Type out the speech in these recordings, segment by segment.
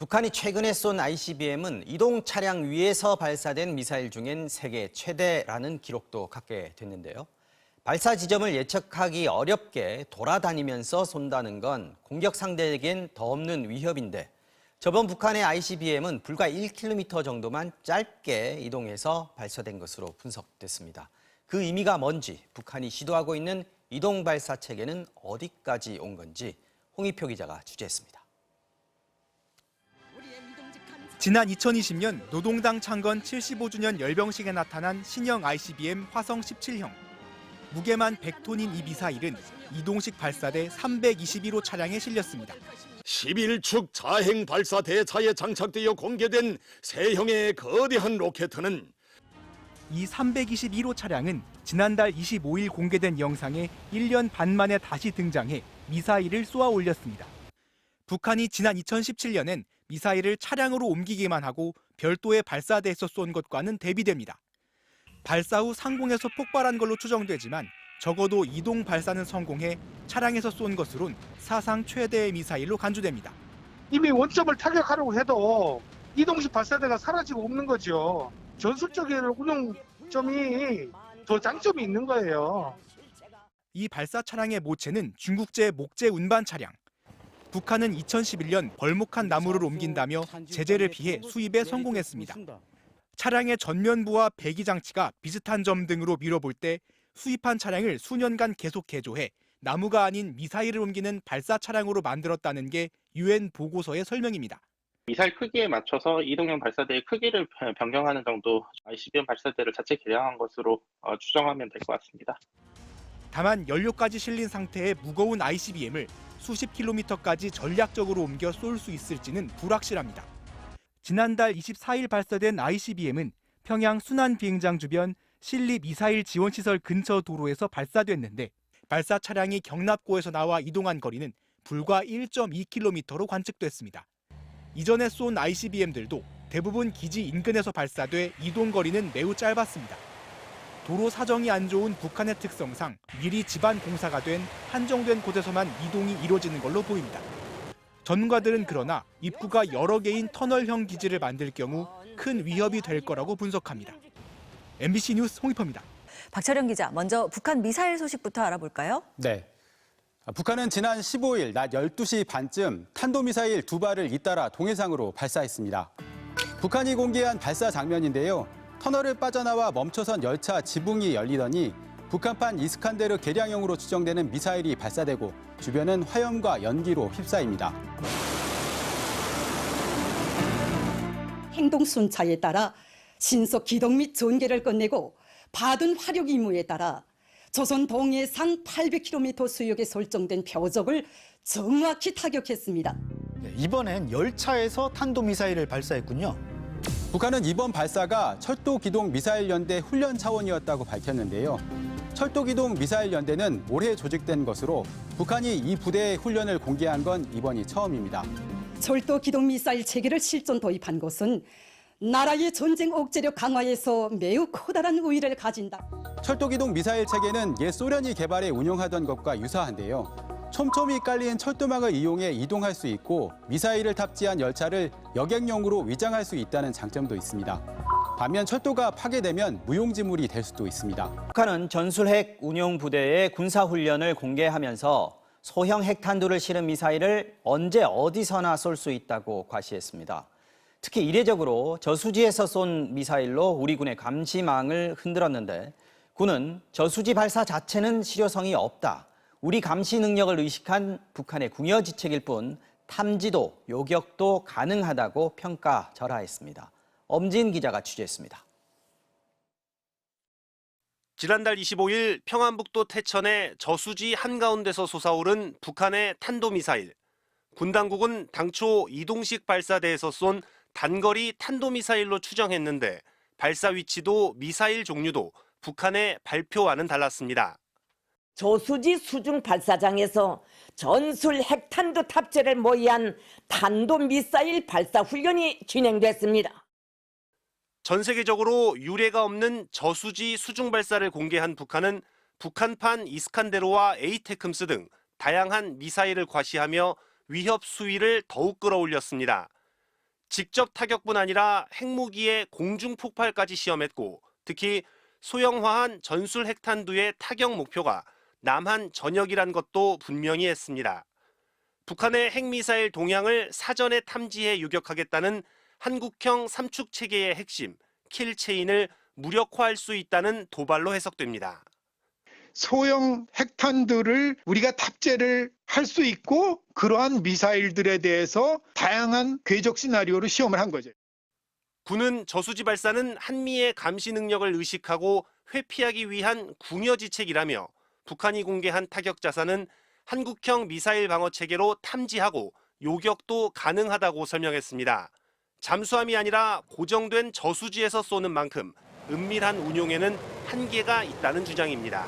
북한이 최근에 쏜 ICBM은 이동 차량 위에서 발사된 미사일 중엔 세계 최대라는 기록도 갖게 됐는데요. 발사 지점을 예측하기 어렵게 돌아다니면서 쏜다는 건 공격 상대에겐 더 없는 위협인데 저번 북한의 ICBM은 불과 1km 정도만 짧게 이동해서 발사된 것으로 분석됐습니다. 그 의미가 뭔지, 북한이 시도하고 있는 이동 발사 체계는 어디까지 온 건지 홍익표 기자가 취재했습니다. 지난 2020년 노동당 창건 75주년 열병식에 나타난 신형 ICBM 화성 17형. 무게만 100톤인 이 미사일은 이동식 발사대 321호 차량에 실렸습니다. 11축 자행 발사 대차에 장착되어 공개된 세형의 거대한 로켓은 이 321호 차량은 지난달 25일 공개된 영상에 1년 반 만에 다시 등장해 미사일을 쏘아 올렸습니다. 북한이 지난 2017년엔 미사일을 차량으로 옮기기만 하고 별도의 발사대에서 쏜 것과는 대비됩니다. 발사 후 상공에서 폭발한 걸로 추정되지만 적어도 이동 발사는 성공해 차량에서 쏜 것으론 사상 최대의 미사일로 간주됩니다. 이미 원점을 타격하려고 해도 이동식 발사대가 사라지고 없는 거죠. 전술적인 운용점이 더 장점이 있는 거예요. 이 발사 차량의 모체는 중국제 목재 운반 차량. 북한은 2011년 벌목한 나무를 옮긴다며 제재를 피해 수입에 성공했습니다. 차량의 전면부와 배기 장치가 비슷한 점 등으로 미뤄볼 때 수입한 차량을 수년간 계속 개조해 나무가 아닌 미사일을 옮기는 발사 차량으로 만들었다는 게 UN 보고서의 설명입니다. 미사일 크기에 맞춰서 이동형 발사대의 크기를 변경하는 정도 ICBM 발사대를 자체 개량한 것으로 추정하면 될 것 같습니다. 다만 연료까지 실린 상태의 무거운 ICBM을 수십 킬로미터까지 전략적으로 옮겨 쏠 수 있을지는 불확실합니다. 지난달 24일 발사된 ICBM은 평양 순안 비행장 주변 신리 미사일 지원 시설 근처 도로에서 발사됐는데 발사 차량이 경납고에서 나와 이동한 거리는 불과 1.2km로 관측됐습니다. 이전에 쏜 ICBM들도 대부분 기지 인근에서 발사돼 이동 거리는 매우 짧았습니다. 도로 사정이 안 좋은 북한의 특성상 미리 집안 공사가 된 한정된 곳에서만 이동이 이루어지는 걸로 보입니다. 전문가들은 그러나 입구가 여러 개인 터널형 기지를 만들 경우 큰 위협이 될 거라고 분석합니다. MBC 뉴스 홍익표입니다. 박철영 기자, 먼저 북한 미사일 소식부터 알아볼까요? 네. 북한은 지난 15일 낮 12시 반쯤 탄도미사일 2발을 잇따라 동해상으로 발사했습니다. 북한이 공개한 발사 장면인데요. 터널을 빠져나와 멈춰선 열차 지붕이 열리더니 북한판 이스칸데르 개량형으로 추정되는 미사일이 발사되고 주변은 화염과 연기로 휩싸입니다. 행동 순차에 따라 신속 기동 및 전개를 끝내고 받은 화력 임무에 따라 조선 동해상 800km 수역에 설정된 표적을 정확히 타격했습니다. 이번엔 열차에서 탄도미사일을 발사했군요. 북한은 이번 발사가 철도기동미사일연대 훈련 차원이었다고 밝혔는데요. 철도기동미사일연대는 올해 조직된 것으로 북한이 이 부대의 훈련을 공개한 건 이번이 처음입니다. 철도 기동 미사일 체계를 실전 도입한 것은 나라의 전쟁 억제력 강화에서 매우 커다란 우위를 가진다. 철도기동 미사일 체계는 옛 소련이 개발해 운용하던 것과 유사한데요. 촘촘히 깔린 철도망을 이용해 이동할 수 있고 미사일을 탑재한 열차를 여객용으로 위장할 수 있다는 장점도 있습니다. 반면 철도가 파괴되면 무용지물이 될 수도 있습니다. 북한은 전술핵 운용 부대의 군사훈련을 공개하면서 소형 핵탄두를 실은 미사일을 언제 어디서나 쏠 수 있다고 과시했습니다. 특히 이례적으로 저수지에서 쏜 미사일로 우리 군의 감시망을 흔들었는데 군은 저수지 발사 자체는 실효성이 없다. 우리 감시 능력을 의식한 북한의 궁여지책일 뿐 탐지도, 요격도 가능하다고 평가절하했습니다. 엄진 기자가 취재했습니다. 지난달 25일 평안북도 태천의 저수지 한가운데서 솟아오른 북한의 탄도미사일. 군 당국은 당초 이동식 발사대에서 쏜 단거리 탄도미사일로 추정했는데 발사 위치도 미사일 종류도 북한의 발표와는 달랐습니다. 저수지 수중 발사장에서 전술 핵탄두 탑재를 모의한 탄도미사일 발사 훈련이 진행됐습니다. 전 세계적으로 유례가 없는 저수지 수중 발사를 공개한 북한은 북한판 이스칸데르와 에이테크스 등 다양한 미사일을 과시하며 위협 수위를 더욱 끌어올렸습니다. 직접 타격뿐 아니라 핵무기의 공중 폭발까지 시험했고 특히 소형화한 전술 핵탄두의 타격 목표가 남한 전역이란 것도 분명히 했습니다. 북한의 핵미사일 동향을 사전에 탐지해 유격하겠다는 한국형 삼축 체계의 핵심 킬체인을 무력화할 수 있다는 도발로 해석됩니다. 소형 핵탄두를 우리가 탑재를 할 수 있고 그러한 미사일들에 대해서 다양한 궤적 시나리오로 시험을 한 거죠. 군은 저수지 발사는 한미의 감시 능력을 의식하고 회피하기 위한 궁여지책이라며 북한이 공개한 타격 자산은 한국형 미사일 방어 체계로 탐지하고 요격도 가능하다고 설명했습니다. 잠수함이 아니라 고정된 저수지에서 쏘는 만큼 은밀한 운용에는 한계가 있다는 주장입니다.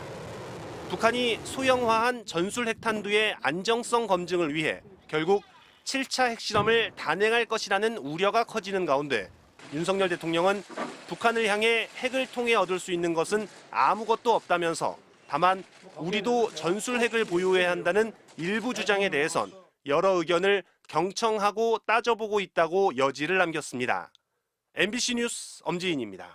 북한이 소형화한 전술 핵탄두의 안정성 검증을 위해 결국 7차 핵실험을 단행할 것이라는 우려가 커지는 가운데 윤석열 대통령은 북한을 향해 핵을 통해 얻을 수 있는 것은 아무것도 없다면서 다만 우리도 전술 핵을 보유해야 한다는 일부 주장에 대해선 여러 의견을 경청하고 따져보고 있다고 여지를 남겼습니다. MBC 뉴스 엄지인입니다.